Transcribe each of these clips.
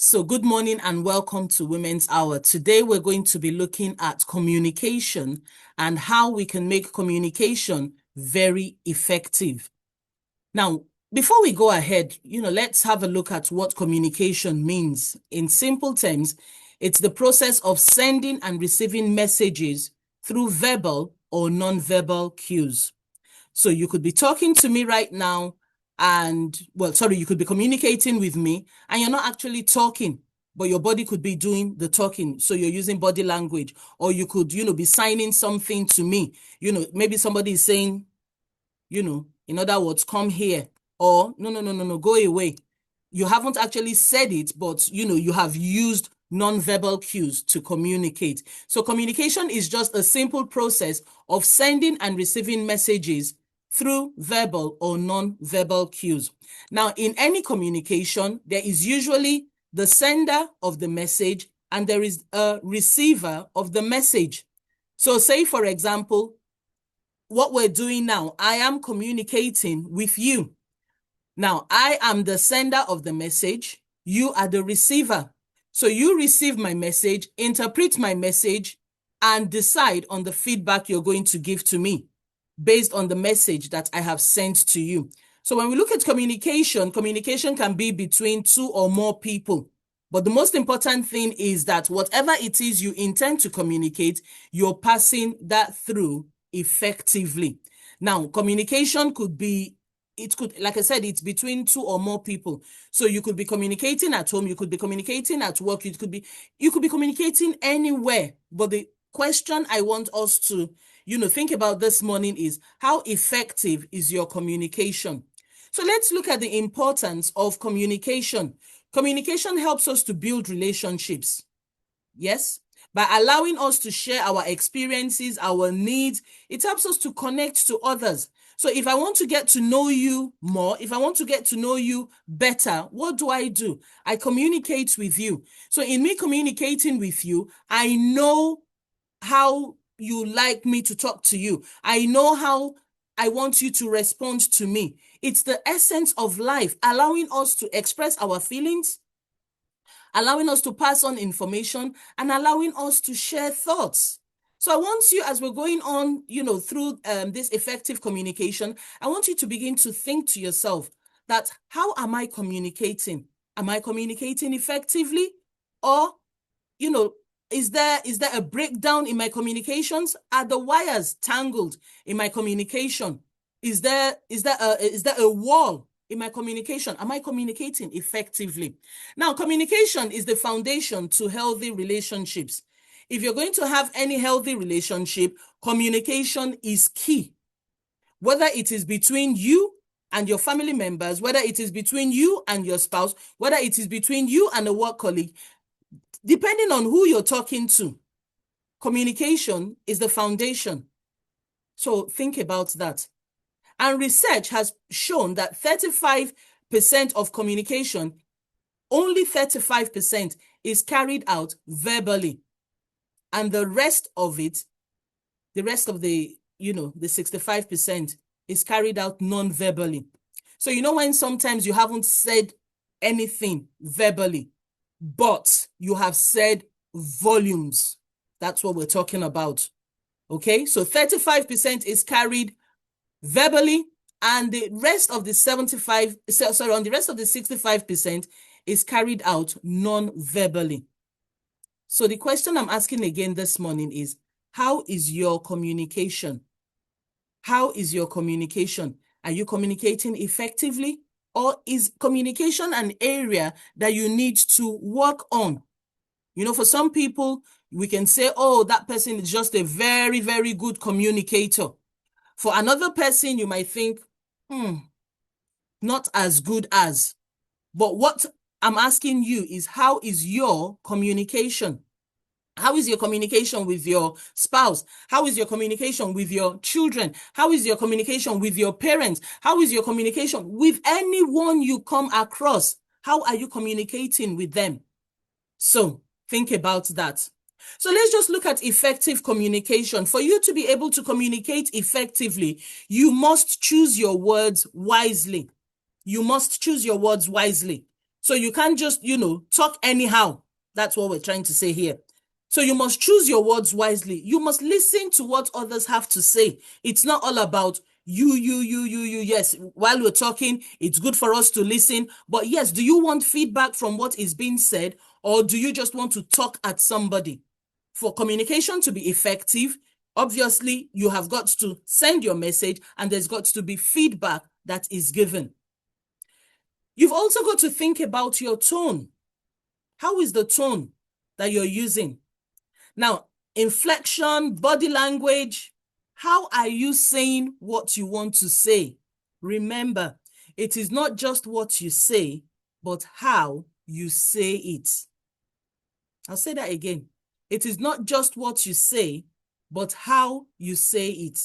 So good morning and welcome to Women's Hour. Today we're going to be looking at communication and how we can make communication very effective. Now, before we go ahead, let's have a look at what communication means. In simple terms, it's the process of sending and receiving messages through verbal or non-verbal cues. So you could be talking to me right now you could be communicating with me and you're not actually talking, but your body could be doing the talking. So you're using body language, or you could, be signing something to me. Maybe somebody is saying, in other words, come here, or no, go away. You haven't actually said it, but, you have used non-verbal cues to communicate. So communication is just a simple process of sending and receiving messages through verbal or non-verbal cues. Now, in any communication, there is usually the sender of the message and there is a receiver of the message. So say, for example, what we're doing now, I am communicating with you. Now, I am the sender of the message. You are the receiver. So you receive my message, interpret my message, and decide on the feedback you're going to give to me based on the message that I have sent to you. So when we look at communication can be between two or more people. But the most important thing is that whatever it is you intend to communicate, you're passing that through effectively. Now, communication like I said, it's between two or more people. So you could be communicating at home, you could be communicating at work, you could be communicating anywhere. But the question I want us to think about this morning is, how effective is your communication? So let's look at the importance of communication. Communication helps us to build relationships. Yes, by allowing us to share our experiences, our needs, it helps us to connect to others. So if I want to get to know you more, if I want to get to know you better, what do? I communicate with you. So in me communicating with you, I know how you like me to talk to you. I know how I want you to respond to me. It's the essence of life, allowing us to express our feelings, allowing us to pass on information, and allowing us to share thoughts. So I want you, as we're going on, through this effective communication, I want you to begin to think to yourself that, how am I communicating? Am I communicating effectively? Or, is there a breakdown in my communications? Are the wires tangled in my communication? Is there a wall in my communication? Am I communicating effectively? Now, communication is the foundation to healthy relationships. If you're going to have any healthy relationship, communication is key. Whether it is between you and your family members, whether it is between you and your spouse, whether it is between you and a work colleague, depending on who you're talking to, communication is the foundation. So think about that. And research has shown that 35% of communication, only 35% is carried out verbally. And the rest of the 65% is carried out non-verbally. So when sometimes you haven't said anything verbally, but you have said volumes. That's what we're talking about. Okay, so 35% is carried verbally, and the rest of the 65% is carried out non-verbally. So the question I'm asking again this morning is, how is your communication? How is your communication? Are you communicating effectively? Or is communication an area that you need to work on? For some people, we can say, oh, that person is just a very, very good communicator. For another person, you might think, not as good as. But what I'm asking you is, how is your communication? How is your communication with your spouse? How is your communication with your children? How is your communication with your parents? How is your communication with anyone you come across? How are you communicating with them? So think about that. So let's just look at effective communication. For you to be able to communicate effectively, you must choose your words wisely. You must choose your words wisely. So you can't just, talk anyhow. That's what we're trying to say here. So you must choose your words wisely. You must listen to what others have to say. It's not all about you. Yes, while we're talking, it's good for us to listen. But yes, do you want feedback from what is being said, or do you just want to talk at somebody? For communication to be effective, obviously, you have got to send your message and there's got to be feedback that is given. You've also got to think about your tone. How is the tone that you're using? Now, inflection, body language, how are you saying what you want to say? Remember, it is not just what you say, but how you say it. I'll say that again. It is not just what you say, but how you say it.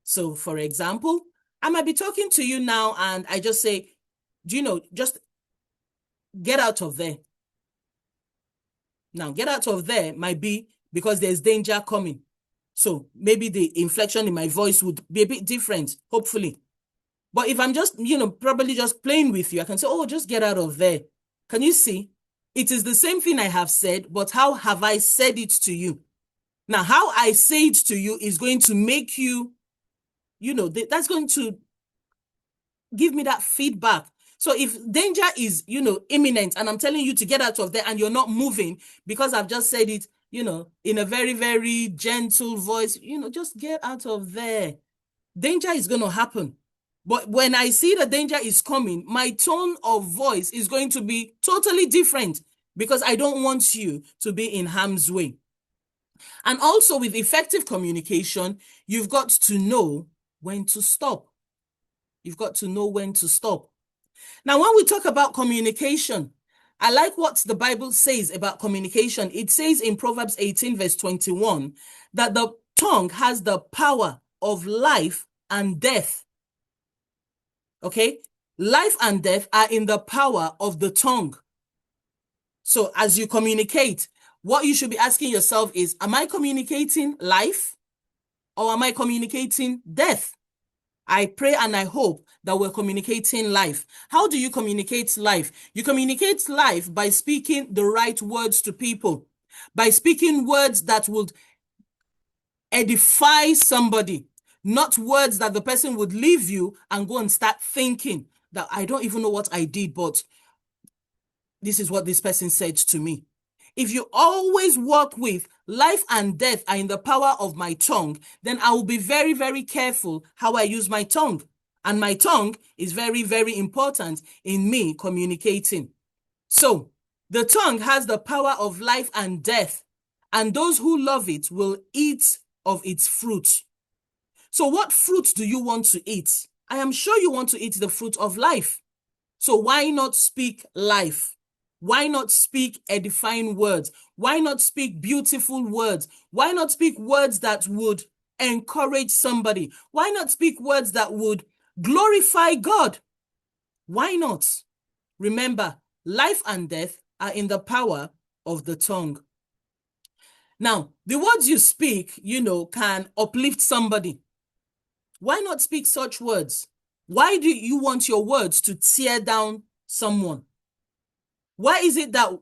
So, for example, I might be talking to you now and I just say, just get out of there. Now, get out of there might be because there's danger coming. So maybe the inflection in my voice would be a bit different, hopefully. But if I'm just, probably just playing with you, I can say, oh, just get out of there. Can you see? It is the same thing I have said, but how have I said it to you? Now, how I say it to you is going to make you, that's going to give me that feedback. So if danger is, imminent and I'm telling you to get out of there and you're not moving because I've just said it, in a very, very gentle voice, just get out of there. Danger is going to happen. But when I see the danger is coming, my tone of voice is going to be totally different because I don't want you to be in harm's way. And also with effective communication, you've got to know when to stop. You've got to know when to stop. Now, when we talk about communication, I like what the Bible says about communication. It says in Proverbs 18, verse 21, that the tongue has the power of life and death. Okay? Life and death are in the power of the tongue. So as you communicate, what you should be asking yourself is, am I communicating life or am I communicating death? I pray and I hope that we're communicating life. How do you communicate life? You communicate life by speaking the right words to people, by speaking words that would edify somebody, not words that the person would leave you and go and start thinking that I don't even know what I did, but this is what this person said to me. If you always work with life and death are in the power of my tongue, then I will be very, very careful how I use my tongue. And my tongue is very, very important in me communicating. So the tongue has the power of life and death, and those who love it will eat of its fruit. So what fruit do you want to eat? I am sure you want to eat the fruit of life. So why not speak life? Why not speak edifying words? Why not speak beautiful words? Why not speak words that would encourage somebody? Why not speak words that would glorify God? Why not? Remember, life and death are in the power of the tongue. Now, the words you speak, can uplift somebody. Why not speak such words? Why do you want your words to tear down someone? Why is it that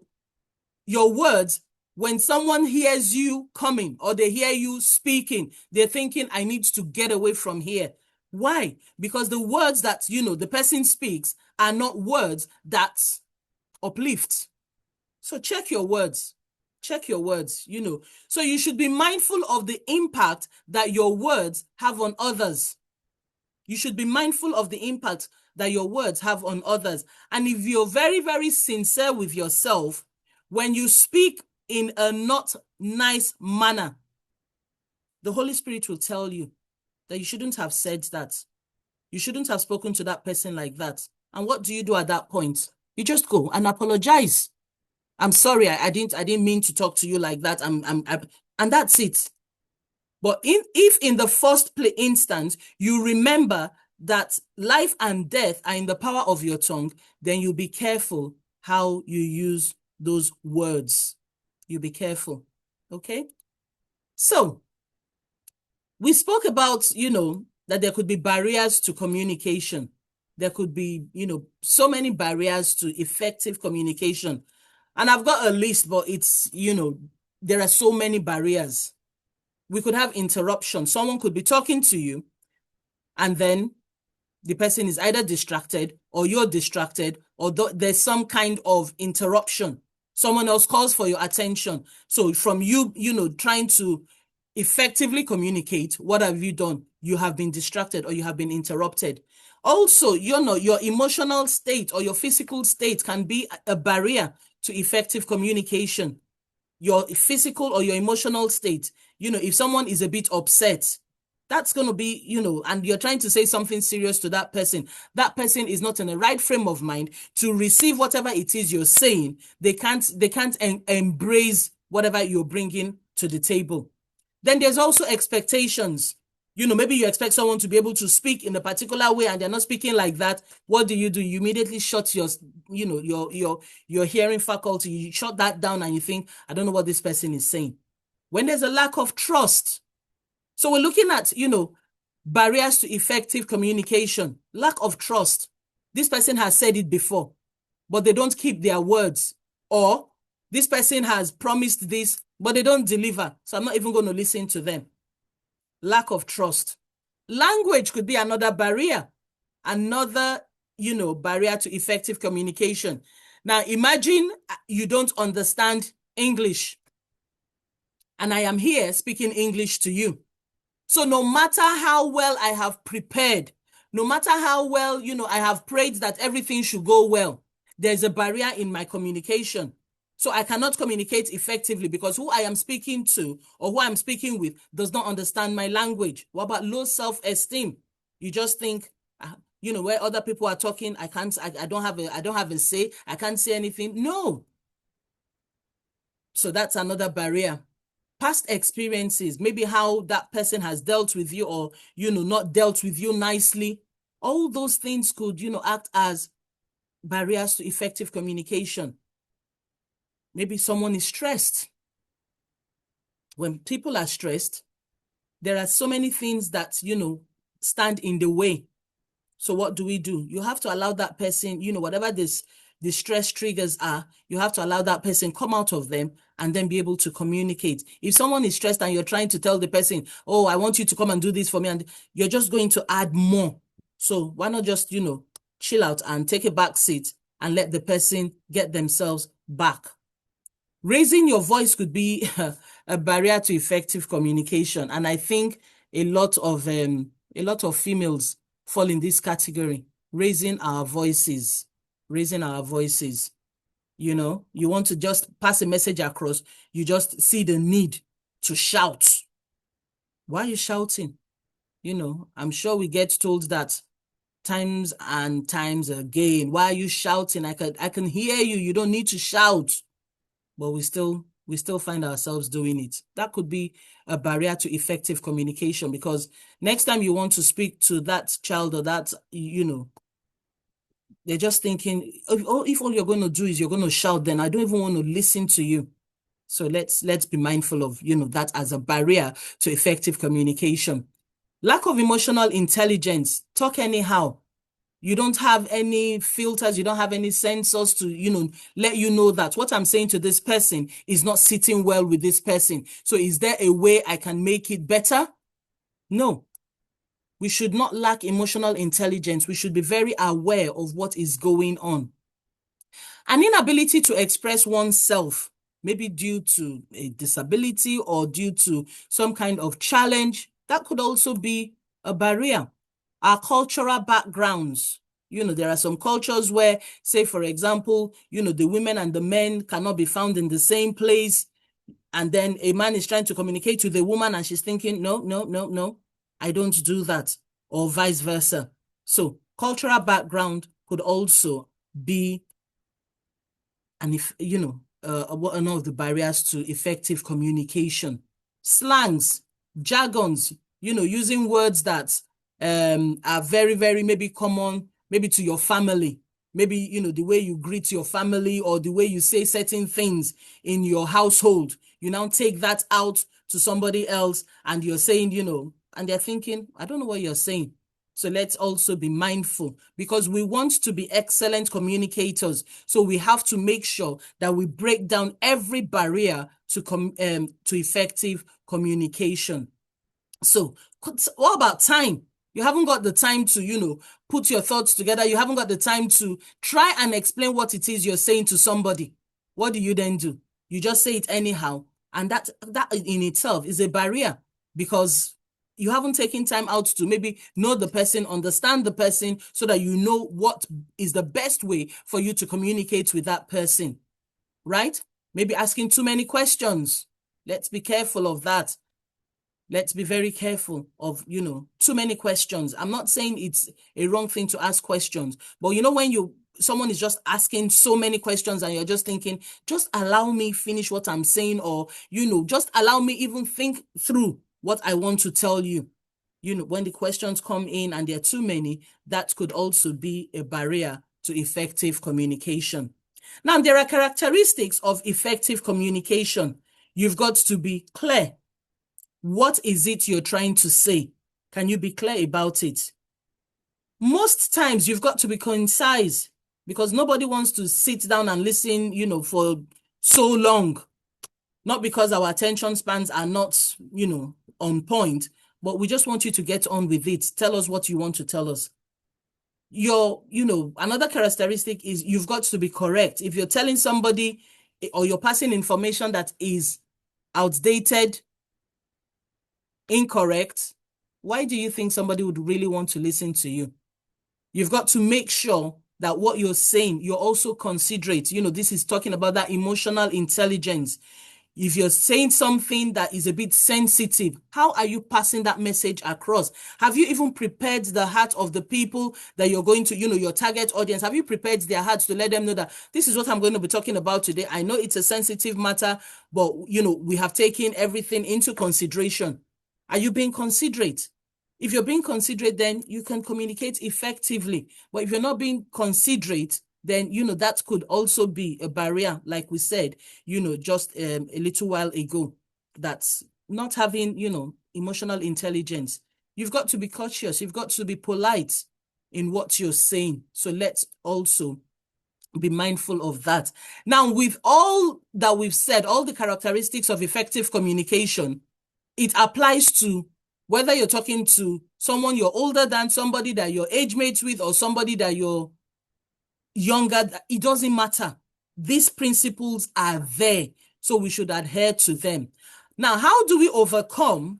your words, when someone hears you coming or they hear you speaking, they're thinking, I need to get away from here? Why? Because the words that, the person speaks are not words that uplift. So check your words. Check your words, So you should be mindful of the impact that your words have on others. You should be mindful of the impact that your words have on others. And if you're very, very sincere with yourself, when you speak in a not nice manner, the Holy Spirit will tell you that you shouldn't have said that. You shouldn't have spoken to that person like that. And what do you do at that point? You just go and apologize. I'm sorry, I didn't mean to talk to you like that. And that's it. But if in the first instance, you remember that life and death are in the power of your tongue, then you be careful how you use those words. You be careful. Okay? So, we spoke about, that there could be barriers to communication. There could be, so many barriers to effective communication. And I've got a list, but it's, there are so many barriers. We could have interruption. Someone could be talking to you, and then the person is either distracted or you're distracted, or there's some kind of interruption. Someone else calls for your attention. So from you, trying to effectively communicate, what have you done? You have been distracted or you have been interrupted. Also, your emotional state or your physical state can be a barrier to effective communication. Your physical or your emotional state. If someone is a bit upset, that's going to be, and you're trying to say something serious to that person is not in the right frame of mind to receive whatever it is you're saying. They can't embrace whatever you're bringing to the table. Then there's also expectations. Maybe you expect someone to be able to speak in a particular way and they're not speaking like that. What do? You immediately shut your hearing faculty. You shut that down and you think, I don't know what this person is saying. When there's a lack of trust. So we're looking at, barriers to effective communication, lack of trust. This person has said it before, but they don't keep their words. Or this person has promised this, but they don't deliver. So I'm not even going to listen to them. Lack of trust. Language could be another barrier. Another, barrier to effective communication. Now, imagine you don't understand English, and I am here speaking English to you. So no matter how well I have prepared, no matter how well, I have prayed that everything should go well, there's a barrier in my communication. So I cannot communicate effectively because who I am speaking to or who I'm speaking with does not understand my language. What about low self-esteem? You just think, where other people are talking, I don't have a say. I can't say anything. No. So that's another barrier. Past experiences, maybe how that person has dealt with you or, not dealt with you nicely. All those things could, act as barriers to effective communication. Maybe someone is stressed. When people are stressed, there are so many things that, stand in the way. So what do? You have to allow that person, whatever the stress triggers are, you have to allow that person come out of them and then be able to communicate. If someone is stressed and you're trying to tell the person, oh, I want you to come and do this for me, and you're just going to add more. So why not just, chill out and take a back seat and let the person get themselves back. Raising your voice could be a barrier to effective communication. And I think a lot of females fall in this category, raising our voices. You want to just pass a message across. You just see the need to shout. Why are you shouting? I'm sure we get told that times and times again. Why are you shouting? I can hear you. You don't need to shout. But we still find ourselves doing it. That could be a barrier to effective communication, because next time you want to speak to that child or that, they're just thinking, oh, if all you're going to do is you're going to shout, then I don't even want to listen to you. So let's be mindful of, that as a barrier to effective communication. Lack of emotional intelligence, talk anyhow. You don't have any filters, you don't have any sensors to, let you know that what I'm saying to this person is not sitting well with this person. So is there a way I can make it better? No. We should not lack emotional intelligence. We should be very aware of what is going on. An inability to express oneself, maybe due to a disability or due to some kind of challenge, that could also be a barrier. Our cultural backgrounds. There are some cultures where, say, for example, the women and the men cannot be found in the same place. And then a man is trying to communicate to the woman and she's thinking, no, I don't do that, or vice versa. So cultural background could also be one of the barriers to effective communication. Slangs, jargons, using words that are very, very maybe common, maybe to your family, maybe, the way you greet your family or the way you say certain things in your household. You now take that out to somebody else and you're saying, and they're thinking, I don't know what you're saying. So let's also be mindful, because we want to be excellent communicators. So we have to make sure that we break down every barrier to effective communication. So what about time? You haven't got the time to, put your thoughts together. You haven't got the time to try and explain what it is you're saying to somebody. What do you then do? You just say it anyhow. And that in itself is a barrier, because you haven't taken time out to maybe know the person, understand the person, so that you know what is the best way for you to communicate with that person, right? Maybe asking too many questions. Let's be careful of that. Let's be very careful of, too many questions. I'm not saying it's a wrong thing to ask questions, but when someone is just asking so many questions and you're just thinking, just allow me finish what I'm saying, or, just allow me even think through what I want to tell you. When the questions come in and there are too many, that could also be a barrier to effective communication. Now, there are characteristics of effective communication. You've got to be clear. What is it you're trying to say? Can you be clear about it? Most times you've got to be concise, because nobody wants to sit down and listen, for so long. Not because our attention spans are not, on point, but we just want you to get on with it. Tell us what you want to tell us. Another characteristic is you've got to be correct. If you're telling somebody or you're passing information that is outdated, incorrect, why do you think somebody would really want to listen to you? You've got to make sure that what you're saying, you're also considerate. This is talking about that emotional intelligence. If you're saying something that is a bit sensitive, how are you passing that message across? Have you even prepared the heart of the people that you're going to, your target audience? Have you prepared their hearts to let them know that this is what I'm going to be talking about today? I know it's a sensitive matter, but, we have taken everything into consideration. Are you being considerate? If you're being considerate, then you can communicate effectively. But if you're not being considerate, then, that could also be a barrier, like we said, just a little while ago. That's not having, emotional intelligence. You've got to be cautious. You've got to be polite in what you're saying. So let's also be mindful of that. Now, with all that we've said, all the characteristics of effective communication, it applies to whether you're talking to someone you're older than, somebody that you're age mates with, or somebody that you're younger. It doesn't matter. These principles are there, so we should adhere to them. Now, how do we overcome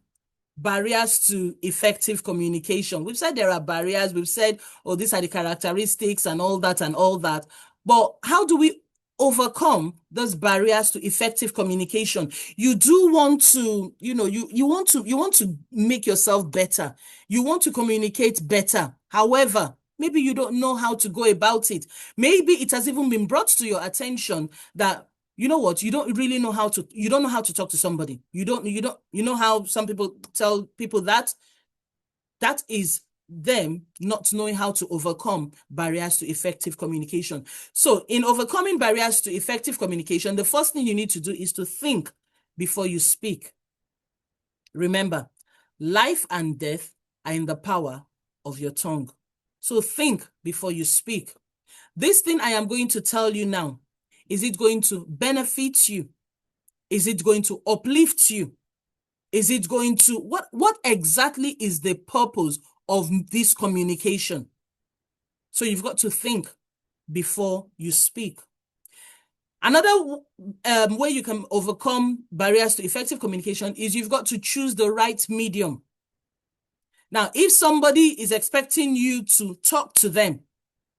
barriers to effective communication? We've said there are barriers. We've said, oh, these are the characteristics and all that and all that. But how do we overcome those barriers to effective communication? You do want to, you want to make yourself better. You want to communicate better. However, maybe you don't know how to go about it. Maybe it has even been brought to your attention that, you know what, you don't know how to talk to somebody. You know how some people tell people that is them not knowing how to overcome barriers to effective communication. So in overcoming barriers to effective communication, the first thing you need to do is to think before you speak. Remember, life and death are in the power of your tongue. So think before you speak. This thing I am going to tell you now, is it going to benefit you? Is it going to uplift you? Is it going to, what exactly is the purpose of this communication? So you've got to think before you speak. Another way you can overcome barriers to effective communication is you've got to choose the right medium. Now, if somebody is expecting you to talk to them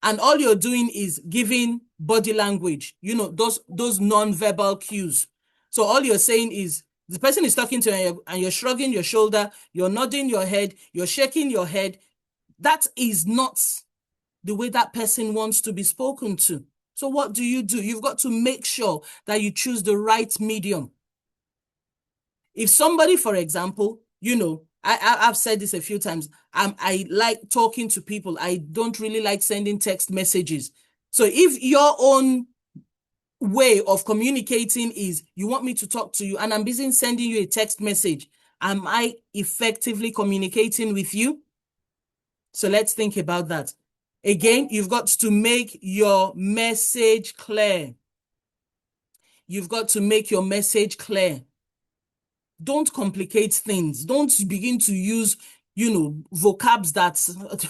and all you're doing is giving body language, those non-verbal cues. So all you're saying is, the person is talking to you and you're shrugging your shoulder, you're nodding your head, you're shaking your head. That is not the way that person wants to be spoken to. So what do? You've got to make sure that you choose the right medium. If somebody, for example, I've said this a few times, I like talking to people. I don't really like sending text messages. So if your own way of communicating is you want me to talk to you and I'm busy sending you a text message, am I effectively communicating with you? So let's think about that. Again, you've got to make your message clear. You've got to make your message clear. Don't complicate things. Don't begin to use, vocabs that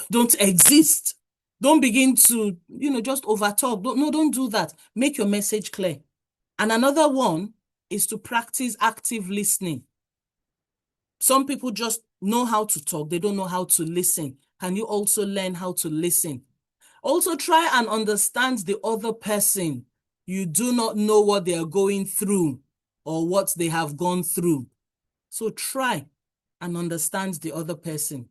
don't exist. Don't begin to, just overtalk. Don't do that. Make your message clear. And another one is to practice active listening. Some people just know how to talk. They don't know how to listen. Can you also learn how to listen? Also try and understand the other person. You do not know what they are going through or what they have gone through. So try and understand the other person.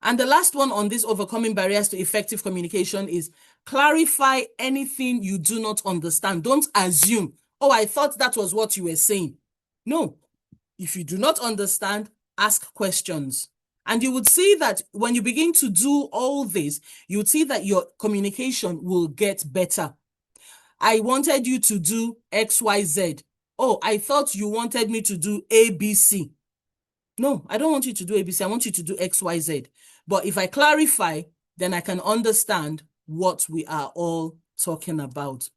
And the last one on this overcoming barriers to effective communication is clarify anything you do not understand. Don't assume, oh, I thought that was what you were saying. No, if you do not understand, ask questions. And you would see that when you begin to do all this, you would see that your communication will get better. I wanted you to do XYZ. Oh, I thought you wanted me to do ABC. No, I don't want you to do ABC. I want you to do XYZ. But if I clarify, then I can understand what we are all talking about.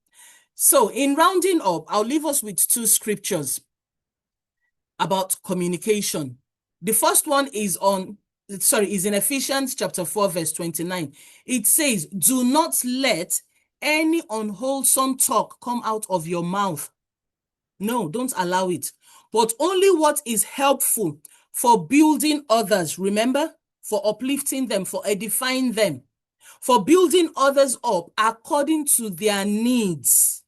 So in rounding up, I'll leave us with two scriptures about communication. The first one is in Ephesians chapter 4, verse 29. It says, do not let any unwholesome talk come out of your mouth. No, don't allow it. But only what is helpful for building others. Remember? For uplifting them, for edifying them, for building others up according to their needs.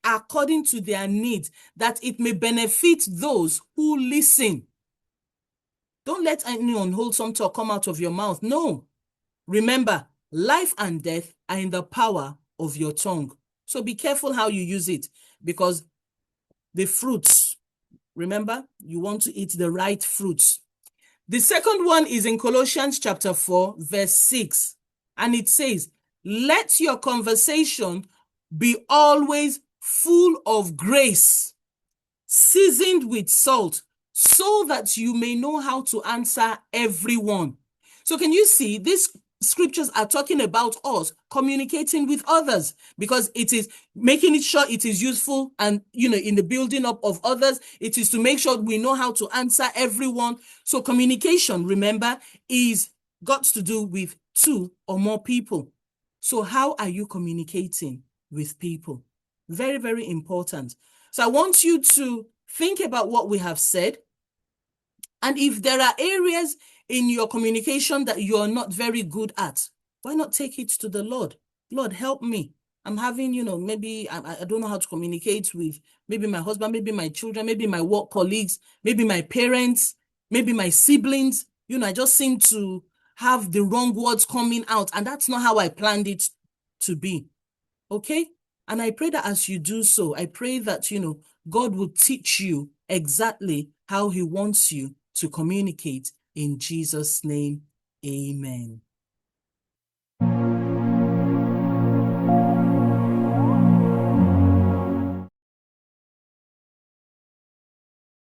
According to their needs, that it may benefit those who listen. Don't let any unwholesome talk come out of your mouth. No. Remember, life and death are in the power of your tongue. So be careful how you use it, because the fruits, remember, you want to eat the right fruits. The second one is in Colossians chapter 4, verse 6. And it says, let your conversation be always full of grace, seasoned with salt, so that you may know how to answer everyone. So can you see, these scriptures are talking about us communicating with others, because it is making it sure it is useful, and in the building up of others, it is to make sure we know how to answer everyone. So communication, remember, is got to do with two or more people. So how are you communicating with people? Very, very important. So I want you to think about what we have said. And if there are areas in your communication that you're not very good at, why not take it to the Lord? Lord, help me. I'm having, maybe I don't know how to communicate with maybe my husband, maybe my children, maybe my work colleagues, maybe my parents, maybe my siblings. I just seem to have the wrong words coming out, and that's not how I planned it to be. Okay? And I pray that as you do so, I pray that, God will teach you exactly how he wants you to communicate. In Jesus' name, amen.